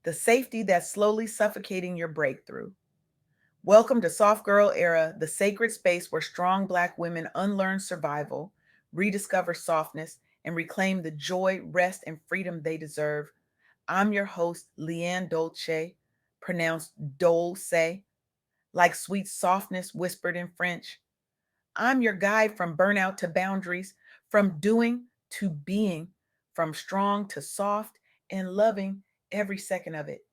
the safety that's slowly suffocating your breakthrough. Welcome to Soft Girl Era, the sacred space where strong Black women unlearn survival, rediscover softness, and reclaim the joy, rest, and freedom they deserve. I'm your host, LeAnne Dolce, pronounced Dolce, like sweet softness whispered in French. I'm your guide from burnout to boundaries, from doing to being, from strong to soft, and loving every second of it.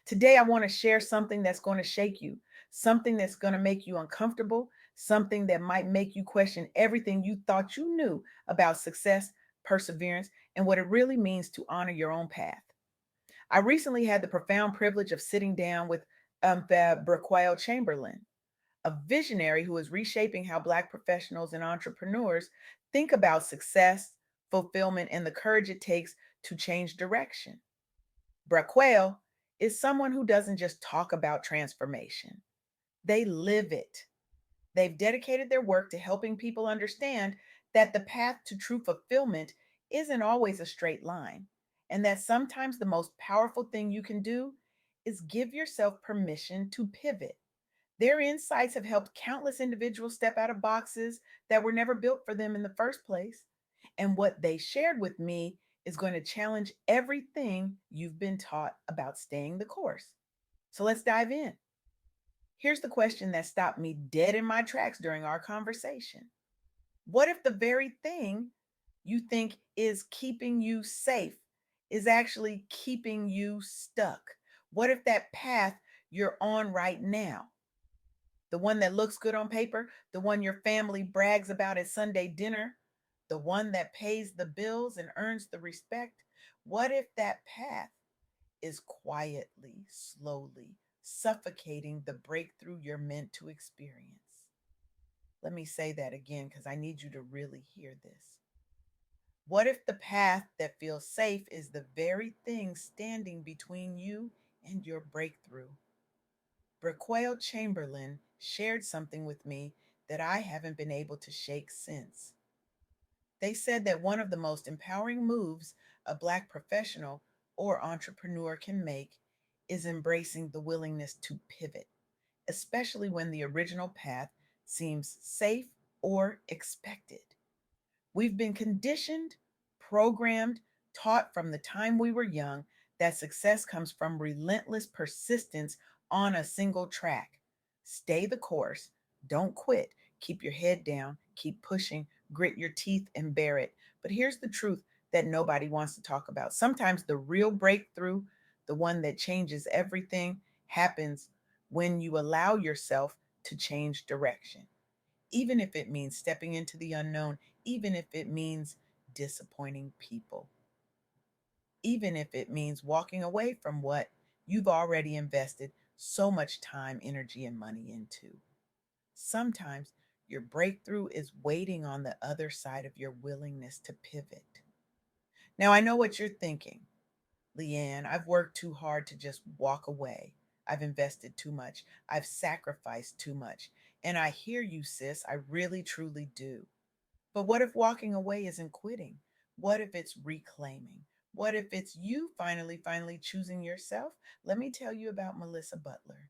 Today, I want to share something that's going to shake you, something that's going to make you uncomfortable, something that might make you question everything you thought you knew about success, perseverance, and what it really means to honor your own path. I recently had the profound privilege of sitting down with Bracquael Chamberlain, a visionary who is reshaping how Black professionals and entrepreneurs think about success, fulfillment, and the courage it takes to change direction. Bracquael is someone who doesn't just talk about transformation, they live it. They've dedicated their work to helping people understand that the path to true fulfillment isn't always a straight line, and that sometimes the most powerful thing you can do is give yourself permission to pivot. Their insights have helped countless individuals step out of boxes that were never built for them in the first place. And what they shared with me is going to challenge everything you've been taught about staying the course. So let's dive in. Here's the question that stopped me dead in my tracks during our conversation. What if the very thing you think is keeping you safe is actually keeping you stuck? What if that path you're on right now, the one that looks good on paper, the one your family brags about at Sunday dinner, the one that pays the bills and earns the respect, what if that path is quietly, slowly suffocating the breakthrough you're meant to experience? Let me say that again because I need you to really hear this. What if the path that feels safe is the very thing standing between you and your breakthrough? Bracquael Chamberlain shared something with me that I haven't been able to shake since. They said that one of the most empowering moves a Black professional or entrepreneur can make is embracing the willingness to pivot, especially when the original path seems safe or expected. We've been conditioned, programmed, taught from the time we were young that success comes from relentless persistence on a single track. Stay the course, don't quit, keep your head down, keep pushing, grit your teeth, and bear it. But here's the truth that nobody wants to talk about. Sometimes the real breakthrough, the one that changes everything, happens when you allow yourself to change direction, even if it means stepping into the unknown, even if it means disappointing people, even if it means walking away from what you've already invested so much time, energy, and money into. Sometimes your breakthrough is waiting on the other side of your willingness to pivot. Now, I know what you're thinking. LeAnne, I've worked too hard to just walk away. I've invested too much. I've sacrificed too much. And I hear you, sis. I really, truly do. But what if walking away isn't quitting? What if it's reclaiming? What if it's you finally choosing yourself? Let me tell you about Melissa Butler.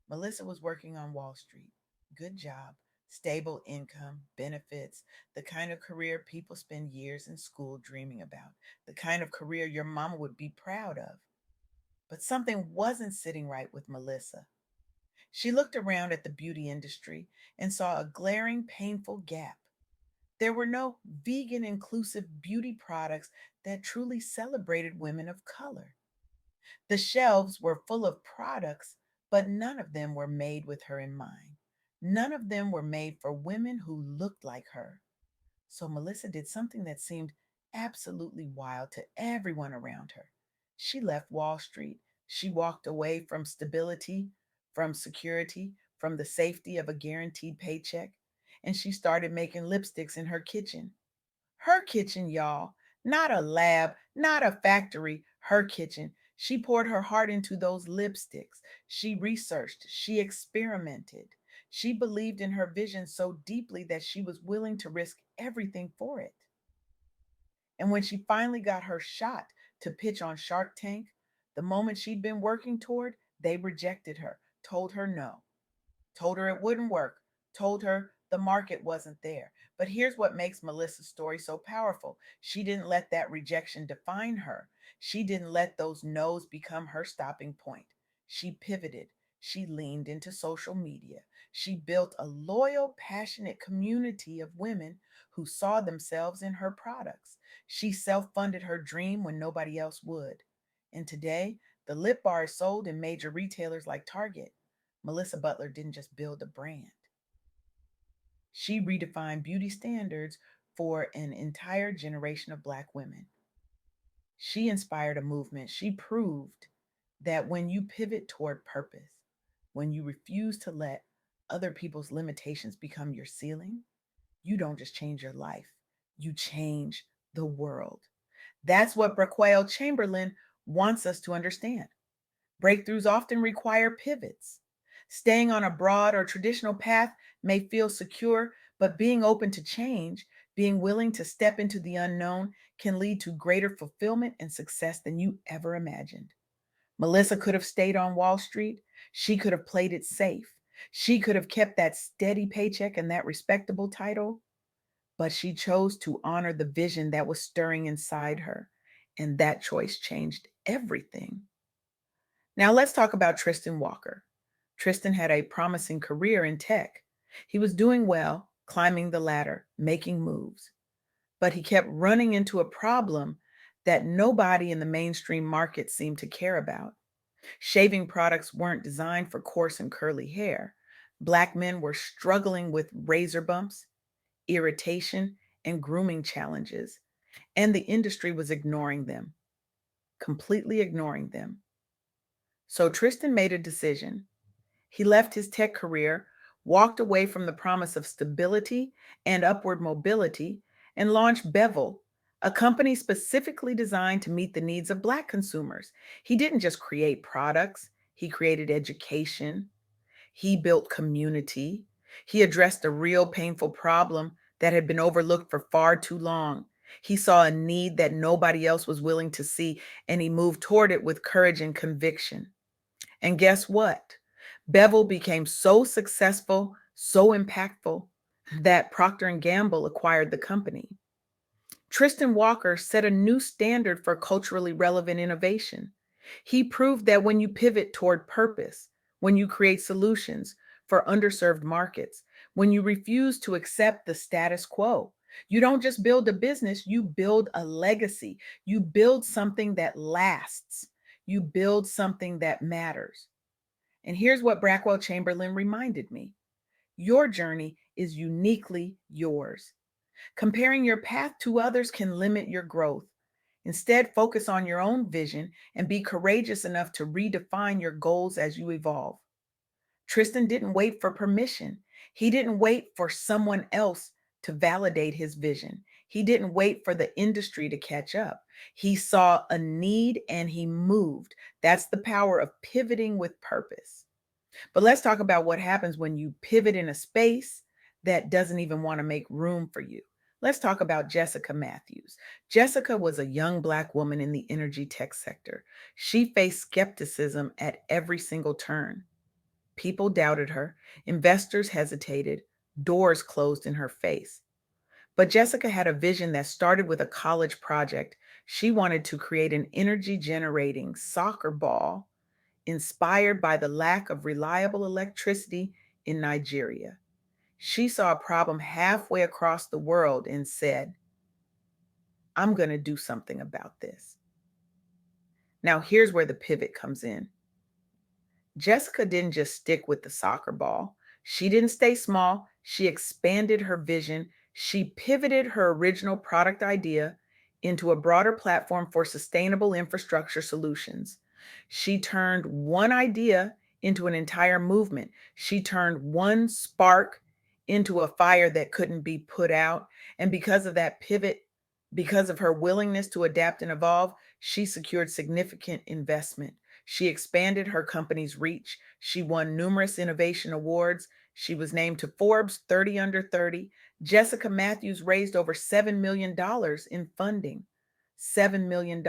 Melissa was working on Wall Street. Good job, stable income, benefits, the kind of career people spend years in school dreaming about, the kind of career your mama would be proud of. But something wasn't sitting right with Melissa. She looked around at the beauty industry and saw a glaring, painful gap. There were no vegan inclusive beauty products that truly celebrated women of color. The shelves were full of products, but none of them were made with her in mind. None of them were made for women who looked like her. So Melissa did something that seemed absolutely wild to everyone around her. She left Wall Street. She walked away from stability, from security, from the safety of a guaranteed paycheck, and she started making lipsticks in her kitchen. Her kitchen, y'all, not a lab, not a factory, her kitchen. She poured her heart into those lipsticks. She researched, she experimented. She believed in her vision so deeply that she was willing to risk everything for it. And when she finally got her shot to pitch on Shark Tank, The moment she'd been working toward, they rejected her, told her no, told her it wouldn't work, told her the market wasn't there. But here's what makes Melissa's story so powerful. She didn't let that rejection define her. She didn't let those no's become her stopping point. She pivoted. She leaned into social media. She built a loyal, passionate community of women who saw themselves in her products. She self funded her dream when nobody else would. And today, the lip bar is sold in major retailers like Target. Melissa Butler didn't just build a brand, she redefined beauty standards for an entire generation of Black women. She inspired a movement. She proved that when you pivot toward purpose, when you refuse to let other people's limitations become your ceiling, you don't just change your life, you change the world. That's what Bracquael Chamberlain wants us to understand. Breakthroughs often require pivots. Staying on a broad or traditional path may feel secure, but being open to change, being willing to step into the unknown, can lead to greater fulfillment and success than you ever imagined. Melissa could have stayed on Wall Street. She could have played it safe. She could have kept that steady paycheck and that respectable title, but she chose to honor the vision that was stirring inside her. And that choice changed everything. Now let's talk about Tristan Walker. Tristan had a promising career in tech. He was doing well, climbing the ladder, making moves, but he kept running into a problem that nobody in the mainstream market seemed to care about. Shaving products weren't designed for coarse and curly hair. Black men were struggling with razor bumps, irritation, and grooming challenges, and the industry was ignoring them, completely ignoring them. So Tristan made a decision. He left his tech career, walked away from the promise of stability and upward mobility, and launched Bevel, a company specifically designed to meet the needs of Black consumers. He didn't just create products, he created education, he built community, he addressed a real painful problem that had been overlooked for far too long. He saw a need that nobody else was willing to see, and he moved toward it with courage and conviction. And guess what? Bevel became so successful, so impactful that Procter and Gamble acquired the company. Tristan Walker set a new standard for culturally relevant innovation. He proved that when you pivot toward purpose, when you create solutions for underserved markets, when you refuse to accept the status quo, you don't just build a business, you build a legacy. You build something that lasts. You build something that matters. And here's what Bracquael Chamberlain reminded me: your journey is uniquely yours. Comparing your path to others can limit your growth. Instead, focus on your own vision and be courageous enough to redefine your goals as you evolve. Tristan didn't wait for permission. He didn't wait for someone else to validate his vision. He didn't wait for the industry to catch up. He saw a need and he moved. That's the power of pivoting with purpose. But let's talk about what happens when you pivot in a space that doesn't even want to make room for you. Let's talk about Jessica Matthews. Jessica was a young Black woman in the energy tech sector. She faced skepticism at every single turn. People doubted her, investors hesitated, doors closed in her face. But Jessica had a vision that started with a college project. She wanted to create an energy generating soccer ball inspired by the lack of reliable electricity in Nigeria. She saw a problem halfway across the world and said, I'm going to do something about this. Now, here's where the pivot comes in. Jessica didn't just stick with the soccer ball. She didn't stay small. She expanded her vision. She pivoted her original product idea into a broader platform for sustainable infrastructure solutions. She turned one idea into an entire movement. She turned one spark into a fire that couldn't be put out. And because of that pivot, because of her willingness to adapt and evolve, she secured significant investment. She expanded her company's reach. She won numerous innovation awards. She was named to Forbes 30 Under 30. Jessica Matthews raised over $7 million in funding. $7 million.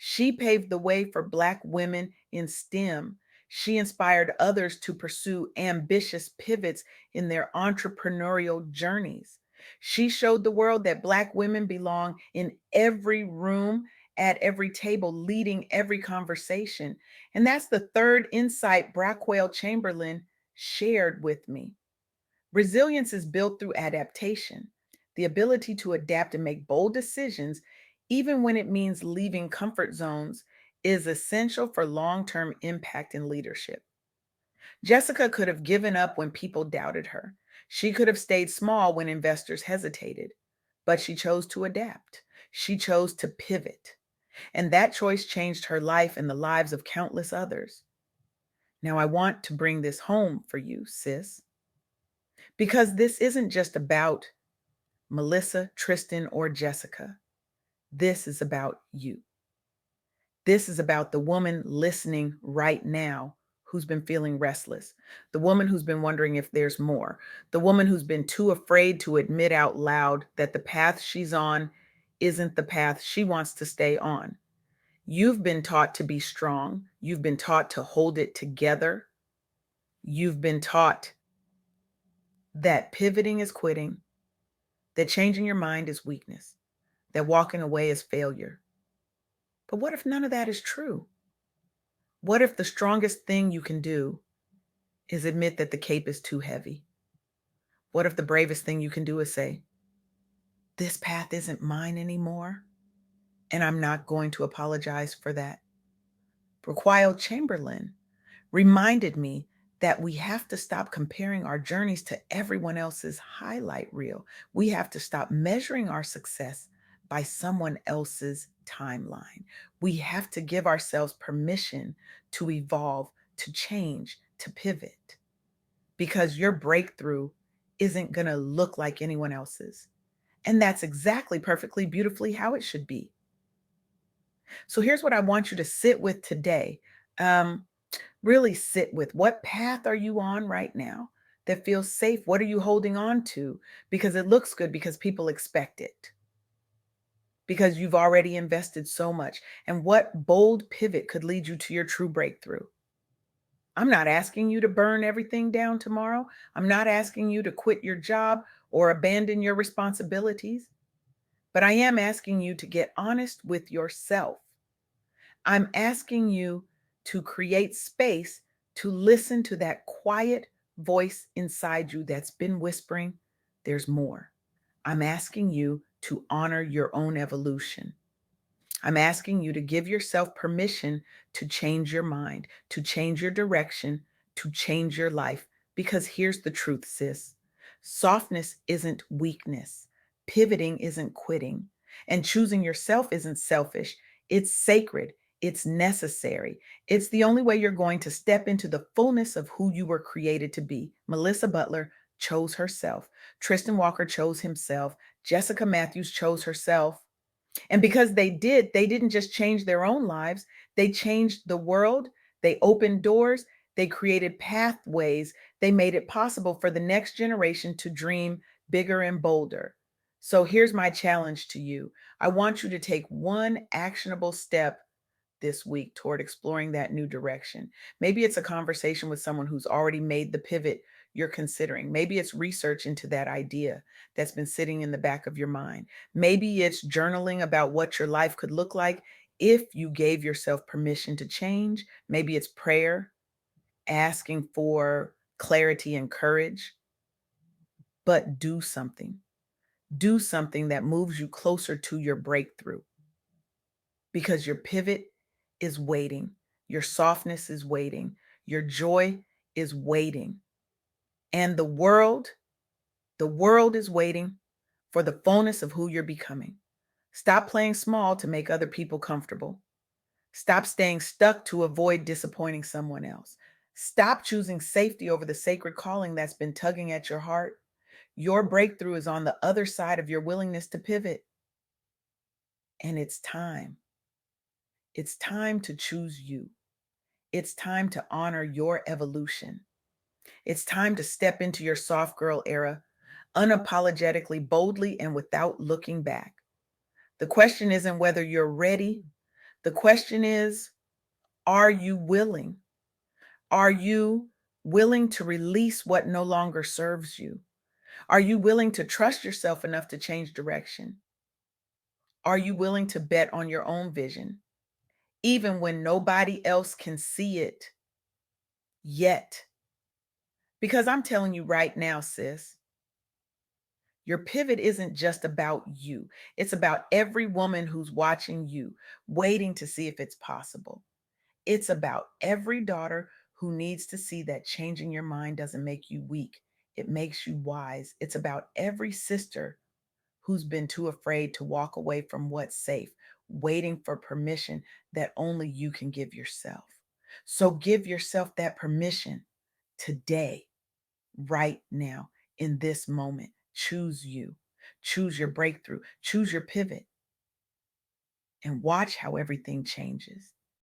She paved the way for Black women in STEM. She inspired others to pursue ambitious pivots in their entrepreneurial journeys. She showed the world that Black women belong in every room, at every table, leading every conversation. And that's the third insight Bracquael Chamberlain shared with me. Resilience is built through adaptation, the ability to adapt and make bold decisions, even when it means leaving comfort zones, is essential for long term impact in leadership. Jessica could have given up when people doubted her. She could have stayed small when investors hesitated, but she chose to adapt. She chose to pivot. And that choice changed her life and the lives of countless others. Now, I want to bring this home for you, sis, because this isn't just about Melissa, Tristan, or Jessica. This is about you. This is about the woman listening right now who's been feeling restless, the woman who's been wondering if there's more, the woman who's been too afraid to admit out loud that the path she's on isn't the path she wants to stay on. You've been taught to be strong. You've been taught to hold it together. You've been taught that pivoting is quitting, that changing your mind is weakness, that walking away is failure. But what if none of that is true? What if the strongest thing you can do is admit that the cape is too heavy? What if the bravest thing you can do is say, this path isn't mine anymore, and I'm not going to apologize for that? Bracquael Chamberlain reminded me that we have to stop comparing our journeys to everyone else's highlight reel. We have to stop measuring our success by someone else's timeline. We have to give ourselves permission to evolve, to change, to pivot, because your breakthrough isn't going to look like anyone else's. And that's exactly perfectly beautifully how it should be. So here's what I want you to sit with today. Really sit with, what path are you on right now that feels safe? What are you holding on to? Because it looks good, because people expect it, because you've already invested so much. And what bold pivot could lead you to your true breakthrough? I'm not asking you to burn everything down tomorrow. I'm not asking you to quit your job or abandon your responsibilities, but I am asking you to get honest with yourself. I'm asking you to create space to listen to that quiet voice inside you that's been whispering, there's more. I'm asking you to honor your own evolution. I'm asking you to give yourself permission to change your mind, to change your direction, to change your life. Because here's the truth, sis. Softness isn't weakness. Pivoting isn't quitting. And choosing yourself isn't selfish. It's sacred. It's necessary. It's the only way you're going to step into the fullness of who you were created to be. Melissa Butler chose herself. Tristan Walker chose himself. Jessica Matthews chose herself. And because they didn't just change their own lives, they changed the world, they opened doors, they created pathways, they made it possible for the next generation to dream bigger and bolder. So here's my challenge to you. I want you to take one actionable step this week toward exploring that new direction. Maybe it's a conversation with someone who's already made the pivot you're considering. Maybe it's research into that idea that's been sitting in the back of your mind. Maybe it's journaling about what your life could look like if you gave yourself permission to change. Maybe it's prayer, asking for clarity and courage, but do something. Do something that moves you closer to your breakthrough, because your pivot is waiting. Your softness is waiting. Your joy is waiting. And the world is waiting for the fullness of who you're becoming. Stop playing small to make other people comfortable. Stop staying stuck to avoid disappointing someone else. Stop choosing safety over the sacred calling that's been tugging at your heart. Your breakthrough is on the other side of your willingness to pivot. And it's time. It's time to choose you. It's time to honor your evolution. It's time to step into your soft girl era, unapologetically, boldly, and without looking back. The question isn't whether you're ready. The question is, are you willing? Are you willing to release what no longer serves you? Are you willing to trust yourself enough to change direction? Are you willing to bet on your own vision, even when nobody else can see it yet? Because I'm telling you right now, sis, your pivot isn't just about you. It's about every woman who's watching you, waiting to see if it's possible. It's about every daughter who needs to see that changing your mind doesn't make you weak, it makes you wise. It's about every sister who's been too afraid to walk away from what's safe, waiting for permission that only you can give yourself. So give yourself that permission today, right now, in this moment. Choose you, choose your breakthrough, choose your pivot, and watch how everything changes.